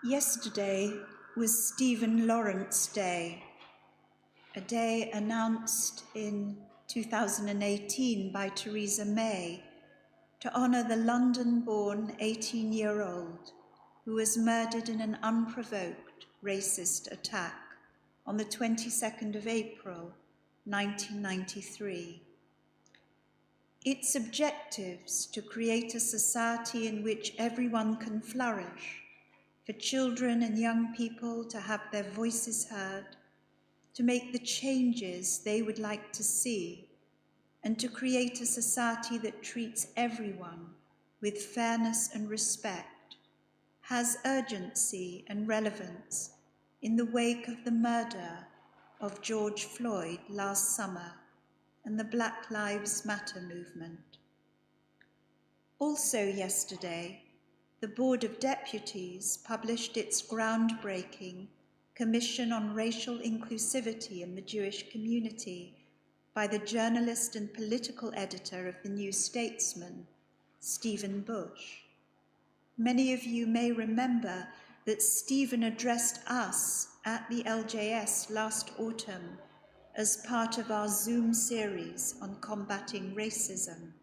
Yesterday was Stephen Lawrence Day, a day announced in 2018 by Theresa May to honour the London-born 18-year-old who was murdered in an unprovoked racist attack on the 22nd of April, 1993. Its objectives to create a society in which everyone can flourish, for children and young people to have their voices heard, to make the changes they would like to see, and to create a society that treats everyone with fairness and respect, has urgency and relevance in the wake of the murder of George Floyd last summer and the Black Lives Matter movement. Also yesterday, the Board of Deputies published its groundbreaking Commission on Racial Inclusivity in the Jewish Community by the journalist and political editor of the New Statesman, Stephen Bush. Many of you may remember that Stephen addressed us at the LJS last autumn as part of our Zoom series on combating racism.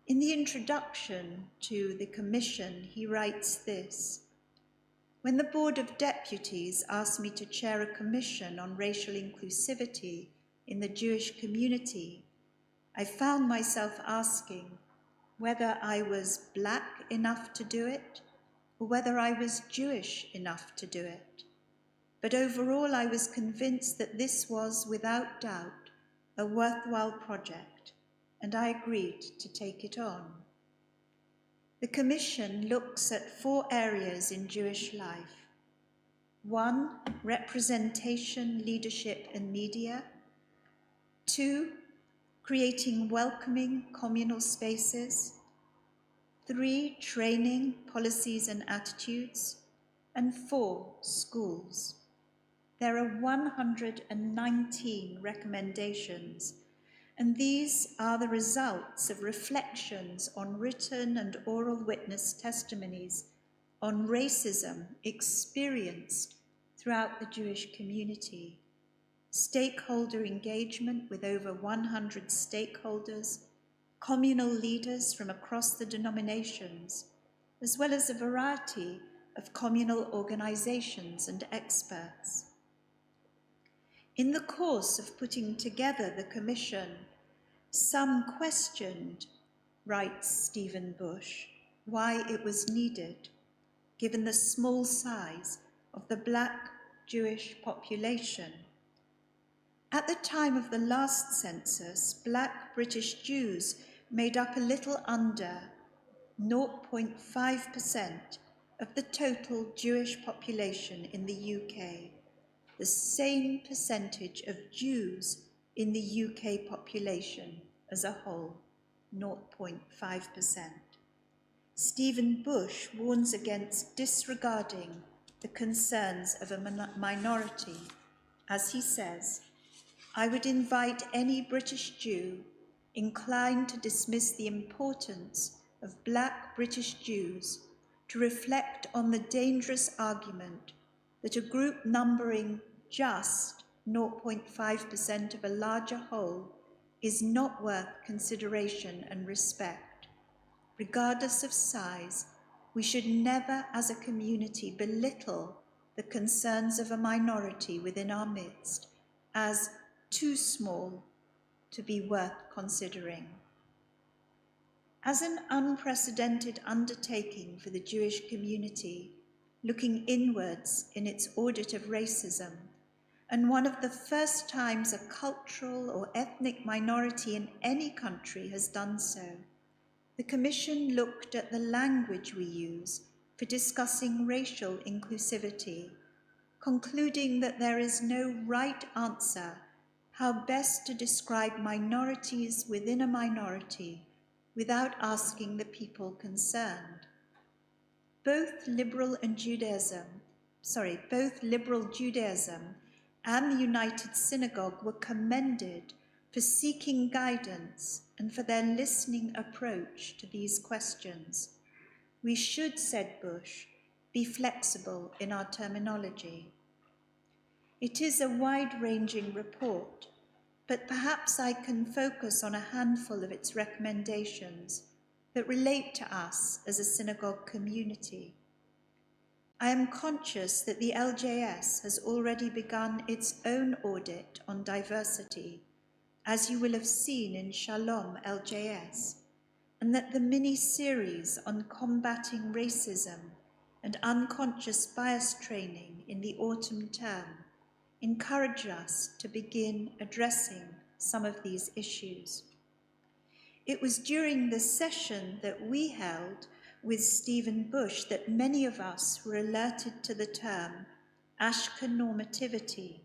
In the introduction to the commission, he writes this: "When the Board of Deputies asked me to chair a commission on racial inclusivity in the Jewish community, I found myself asking whether I was Black enough to do it or whether I was Jewish enough to do it. But overall, I was convinced that this was, without doubt, a worthwhile project, and I agreed to take it on." The Commission looks at 4 areas in Jewish life. 1, representation, leadership, and media. 2, creating welcoming communal spaces. 3, training, policies, and attitudes. And 4, schools. There are 119 recommendations, and these are the results of reflections on written and oral witness testimonies on racism experienced throughout the Jewish community, stakeholder engagement with over 100 stakeholders, communal leaders from across the denominations, as well as a variety of communal organizations and experts. In the course of putting together the commission, some questioned, writes Stephen Bush, why it was needed, given the small size of the Black Jewish population. At the time of the last census, Black British Jews made up a little under 0.5% of the total Jewish population in the UK, the same percentage of Jews in the UK population as a whole, 0.5%. Stephen Bush warns against disregarding the concerns of a minority. As he says, "I would invite any British Jew inclined to dismiss the importance of Black British Jews to reflect on the dangerous argument that a group numbering just 0.5% of a larger whole is not worth consideration and respect. Regardless of size, we should never as a community belittle the concerns of a minority within our midst as too small to be worth considering." As an unprecedented undertaking for the Jewish community, looking inwards in its audit of racism, and one of the first times a cultural or ethnic minority in any country has done so, the Commission looked at the language we use for discussing racial inclusivity, concluding that there is no right answer how best to describe minorities within a minority without asking the people concerned. Both Liberal Judaism and the United Synagogue were commended for seeking guidance and for their listening approach to these questions. "We should," said Bush, be flexible in our terminology. It is a wide-ranging report, but perhaps I can focus on a handful of its recommendations that relate to us as a synagogue community. I am conscious that the LJS has already begun its own audit on diversity, as you will have seen in Shalom LJS, and that the mini-series on combating racism and unconscious bias training in the autumn term encourage us to begin addressing some of these issues. It was during the session that we held with Stephen Bush that many of us were alerted to the term Ashkenormativity,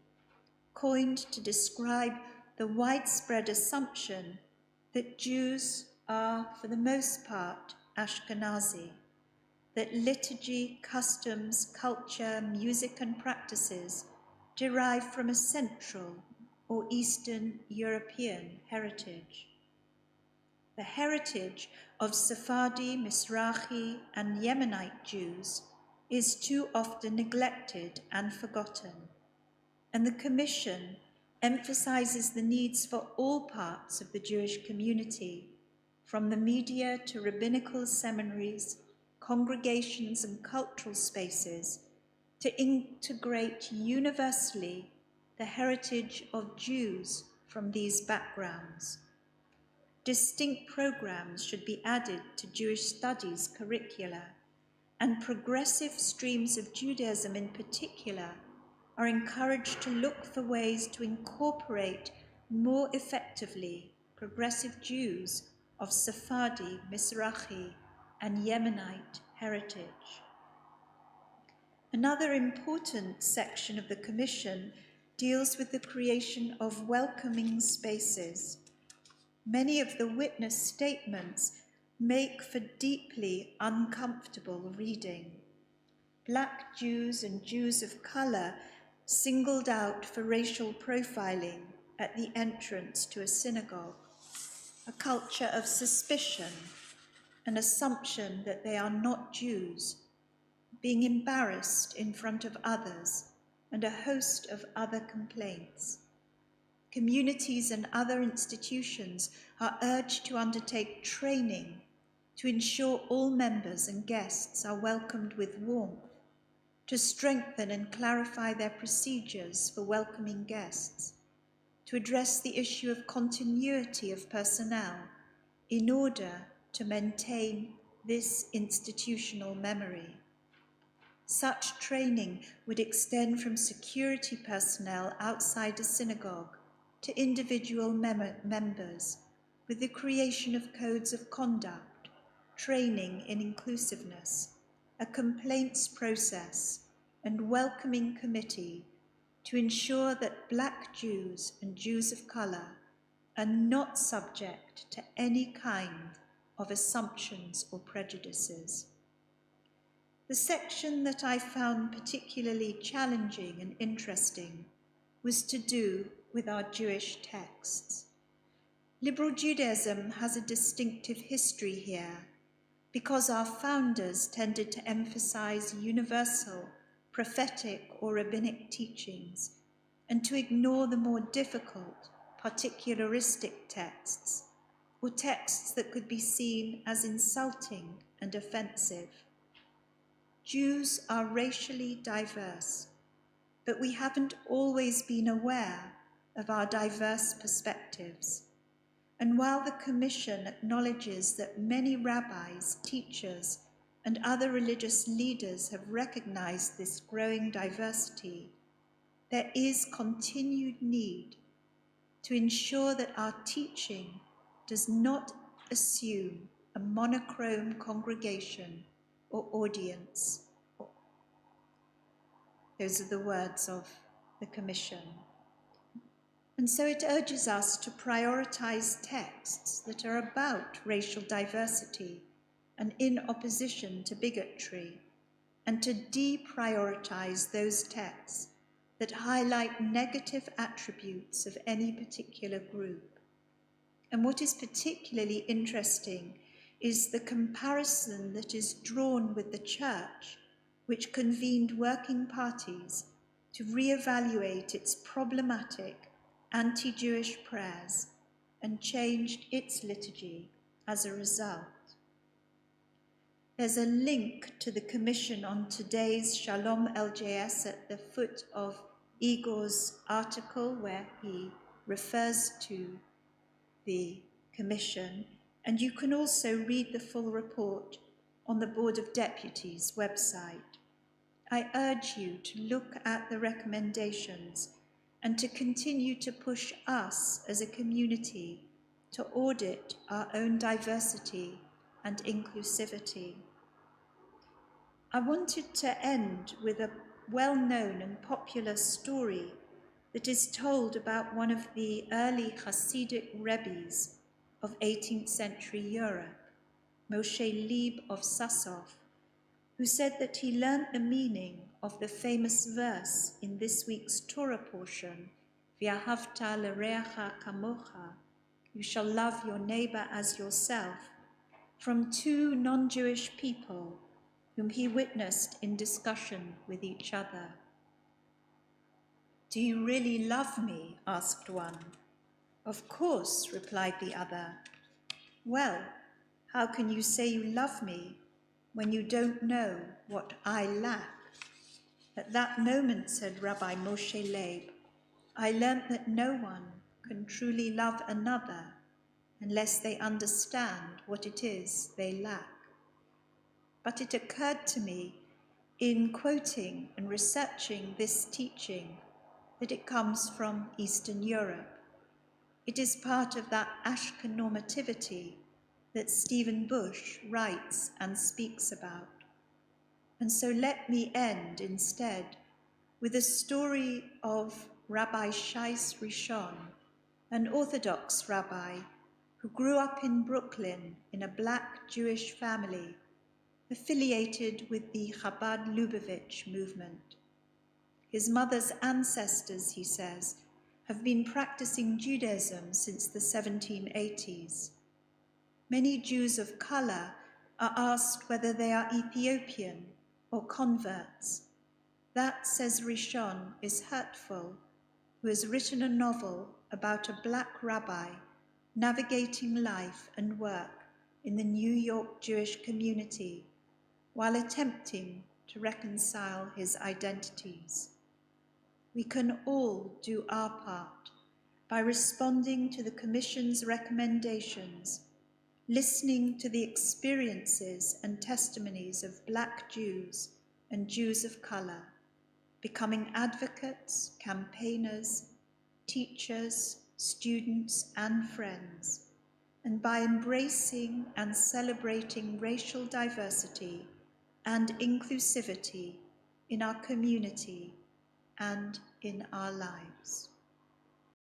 coined to describe the widespread assumption that Jews are, for the most part, Ashkenazi, that liturgy, customs, culture, music and practices derive from a Central or Eastern European heritage. The heritage of Sephardi, Mizrahi and Yemenite Jews is too often neglected and forgotten, and the Commission emphasizes the needs for all parts of the Jewish community, from the media to rabbinical seminaries, congregations and cultural spaces, to integrate universally the heritage of Jews from these backgrounds. Distinct programs should be added to Jewish studies curricula, and progressive streams of Judaism in particular are encouraged to look for ways to incorporate more effectively progressive Jews of Sephardi, Mizrahi, and Yemenite heritage. Another important section of the Commission deals with the creation of welcoming spaces. Many of the witness statements make for deeply uncomfortable reading. Black Jews and Jews of color singled out for racial profiling at the entrance to a synagogue, a culture of suspicion, an assumption that they are not Jews, being embarrassed in front of others, and a host of other complaints. Communities and other institutions are urged to undertake training to ensure all members and guests are welcomed with warmth, to strengthen and clarify their procedures for welcoming guests, to address the issue of continuity of personnel in order to maintain this institutional memory. Such training would extend from security personnel outside a synagogue to individual members, with the creation of codes of conduct, training in inclusiveness, a complaints process, and welcoming committee to ensure that Black Jews and Jews of color are not subject to any kind of assumptions or prejudices. The section that I found particularly challenging and interesting was to do with our Jewish texts. Liberal Judaism has a distinctive history here because our founders tended to emphasize universal, prophetic or rabbinic teachings and to ignore the more difficult, particularistic texts, or texts that could be seen as insulting and offensive. Jews are racially diverse, but we haven't always been aware of our diverse perspectives. And while the Commission acknowledges that many rabbis, teachers, and other religious leaders have recognized this growing diversity, there is continued need to ensure that our teaching does not assume a monochrome congregation or audience. Those are the words of the Commission. And so it urges us to prioritize texts that are about racial diversity and in opposition to bigotry, and to deprioritize those texts that highlight negative attributes of any particular group. And what is particularly interesting is the comparison that is drawn with the Church which convened working parties to re-evaluate its problematic anti-Jewish prayers and changed its liturgy as a result. There's a link to the commission on today's Shalom LJS at the foot of Igor's article where he refers to the commission, and you can also read the full report on the Board of Deputies website. I urge you to look at the recommendations and to continue to push us as a community to audit our own diversity and inclusivity. I wanted to end with a well-known and popular story that is told about one of the early Hasidic rebbes of 18th century Europe, Moshe Leib of Sassov, who said that he learned the meaning of the famous verse in this week's Torah portion, V'ahavta l'reacha kamocha, you shall love your neighbor as yourself, from two non-Jewish people whom he witnessed in discussion with each other. Do you really love me? Asked one. Of course, replied the other. Well, how can you say you love me when you don't know what I lack? At that moment, said Rabbi Moshe Leib, I learnt that no one can truly love another unless they understand what it is they lack. But it occurred to me in quoting and researching this teaching that it comes from Eastern Europe. It is part of that Ashken normativity that Stephen Bush writes and speaks about. And so let me end instead with a story of Rabbi Shais Rishon, an Orthodox rabbi who grew up in Brooklyn in a Black Jewish family affiliated with the Chabad Lubavitch movement. His mother's ancestors, he says, have been practicing Judaism since the 1780s. Many Jews of color are asked whether they are Ethiopian or converts. That, says Rishon, is hurtful, who has written a novel about a Black rabbi navigating life and work in the New York Jewish community while attempting to reconcile his identities. We can all do our part by responding to the Commission's recommendations, listening to the experiences and testimonies of Black Jews and Jews of color, becoming advocates, campaigners, teachers, students, and friends, and by embracing and celebrating racial diversity and inclusivity in our community and in our lives.